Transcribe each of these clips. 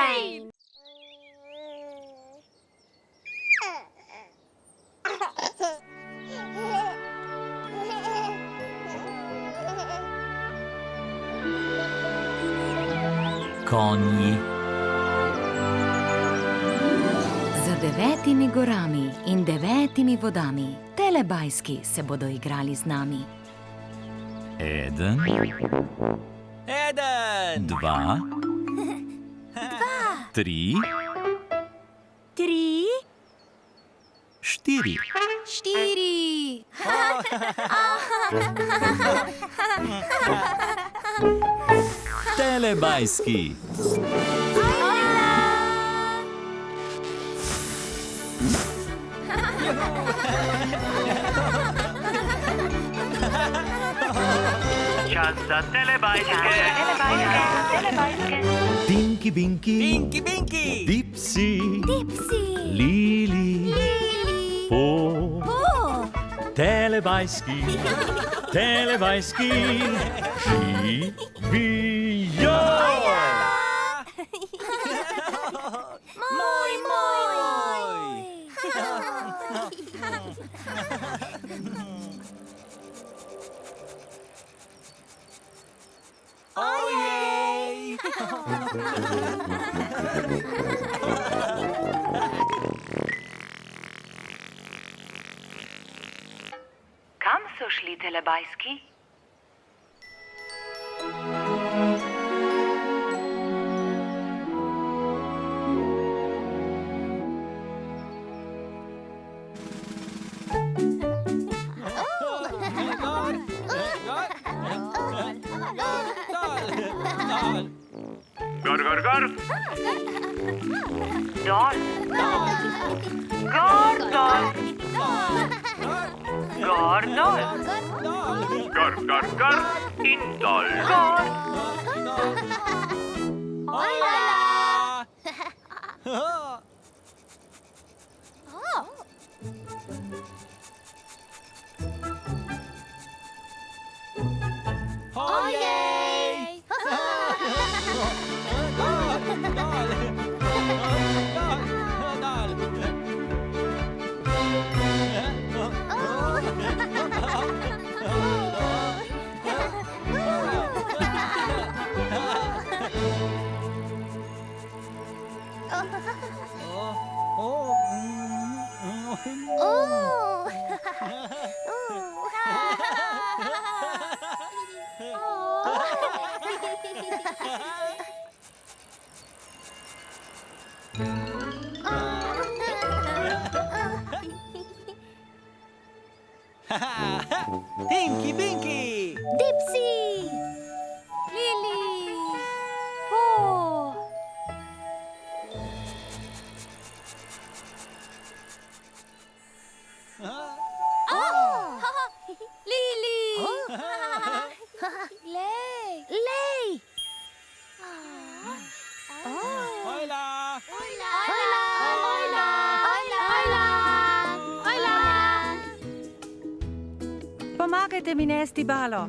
fajn! Konji. Za 9 gorami in 9 vodami Telebajski se bodo igrali z nami. 1, 2, 3, 4. 4. Telebajski. Čas za telebajske. Dinky Binky. Dipsy. Lili. Po. Telebajski. Živijo! Moj! Ojej! Kam so šli telebajski? Gor. Dol. Gor, dol. Gor, dol. Gor in dol. Gor. Ojej! Dinky Binky! Dipsy! Lili! Po! Lili! Lej! Hojla! Pomagajte mi nesti balo.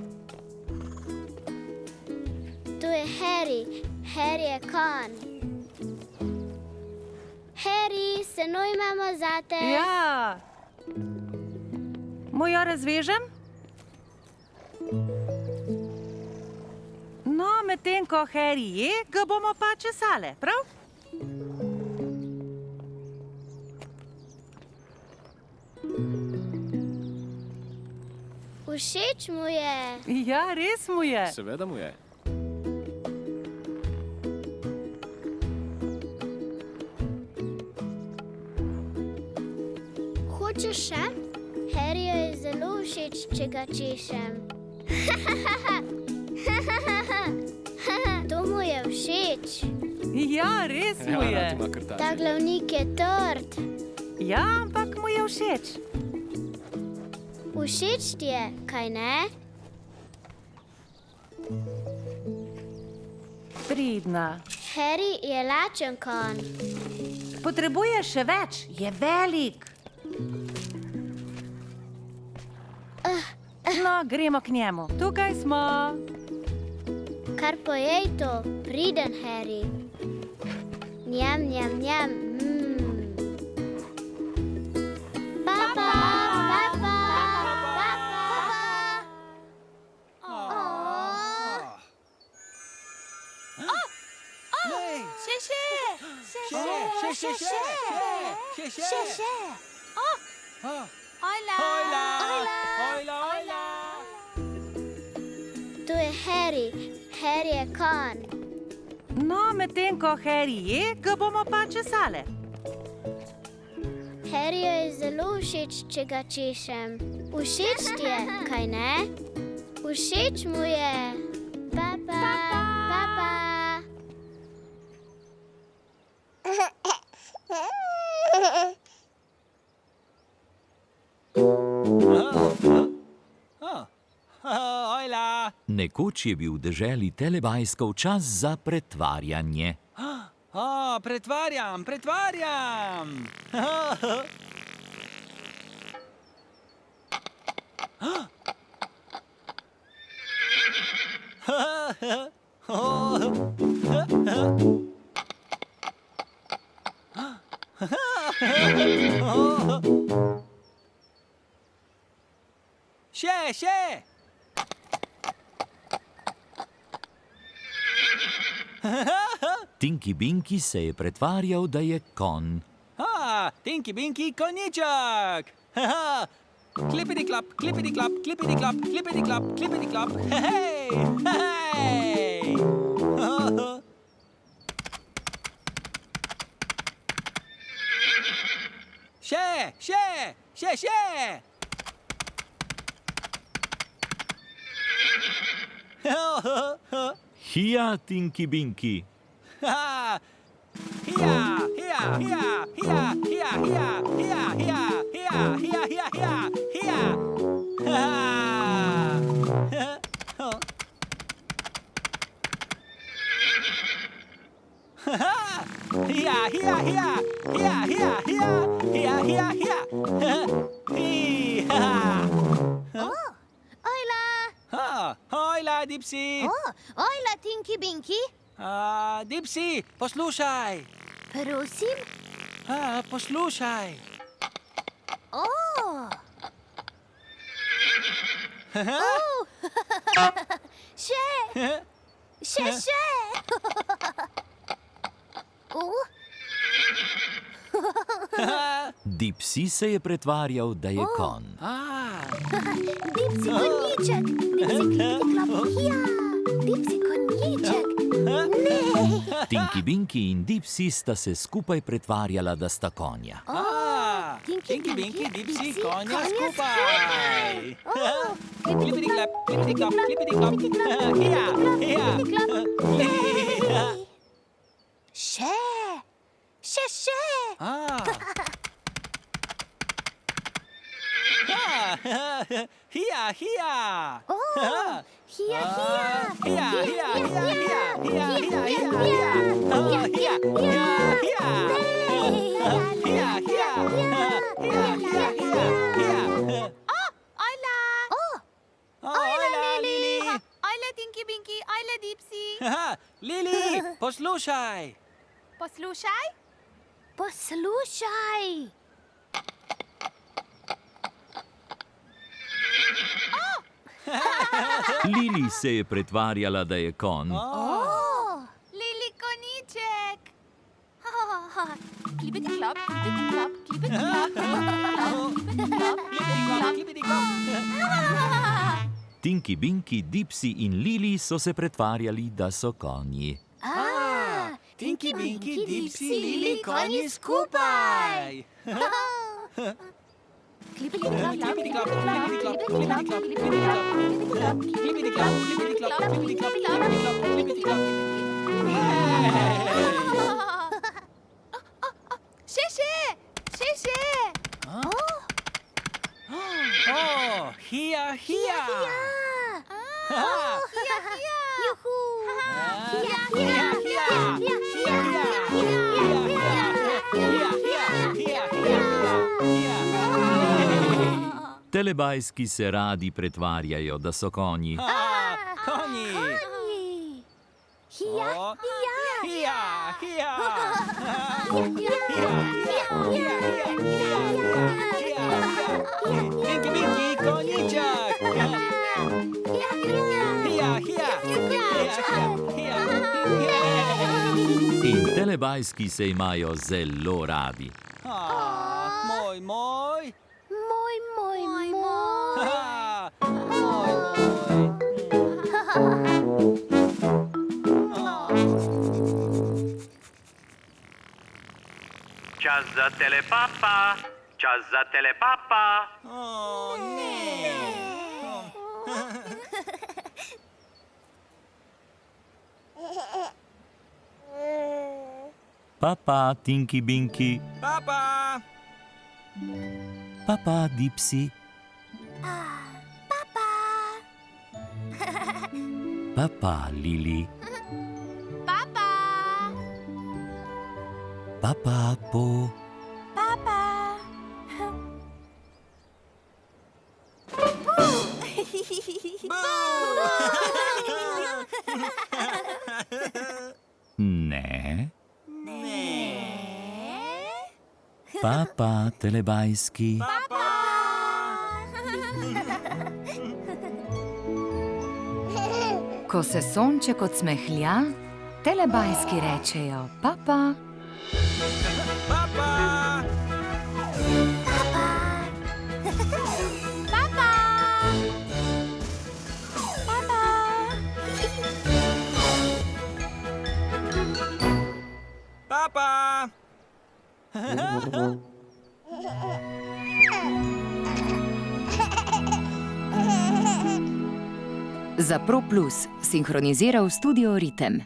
Tu je Harry. Harry je konj. Harry, se imamo zate. Ja. Mu jo razvežem? No, medtem ko Harry je, ga bomo pa česale, prav? Všeč mu je. Ja, res mu je. Seveda mu je. Hočeš še? Harryju je zelo všeč, če ga češem. To mu je všeč. Ja, res mu je. Ta glavnik je trd. Ja, ampak mu je všeč. Všeč ti je, kaj ne? Pridna. Harry je lačen konj. Potrebuje še več, je velik. No, gremo k njemu. Tukaj smo. Kar pojej to, priden Harry. Njam, njam, njam. Papa, papa, papa. Lej. Še. Hojla. Tu je Harry. Harry je konj. No, medtem ko Harry je, ga bomo pa česale. Harryju je zelo všeč, če ga češem. Všeč ti je, kaj ne? Všeč mu je. Papa, papa. Hojla. Nekoč je bil v deželi Telebajskov čas za pretvarjanje. Pretvarjam. Še. Tinky Binky se je pretvarjal, da je konj. Tinky Binky konjiček. Klipidi klap. Hej. Še. Hija, Tinky Binky. Hojla, Dipsy. Ojla, Tinky Binky. Dipsy, poslušaj. Prosim? Poslušaj. Še. Dipsy se je pretvarjal, da je konj. Dipsy konjiček. Dipsy konjiček. Tinky Binky in Dipsy sta se skupaj pretvarjala, da sta konja. Tinky Binky, Dipsy, konja skupaj. Klipidi klap. Še. Ajle, Tinky Binky, ajle, Dipsy. Lili, poslušaj. Poslušaj. Lili se je pretvarjala, da je konj. Lili konjiček. Klipidi klap. Tinky Binky, Dipsy in Lili so se pretvarjali, da so konji. Tinky Binky, Dipsy, Lili, konji skupaj. Še. Hija. Juhu. Telebajski se radi pretvarjajo, da so konji. Konji. Hija. Hija, hija. Tinky Winky, konjiček. Hija, hija. In telebajski se imajo zelo radi. Moj, moj. Moj. Moj, moj. Čas za telepapa. Čas za telepapa. Ne. Papa, Tinky Binky. Papa. Papa, Dipsy. Papa, Lili. Papa. Papa, Po. Ne. Papa, telebajski. Ko se sonček odsmehlja, telebajski rečejo papa. Papa. Papa. Za Pro Plus sinhroniziral studio Ritem.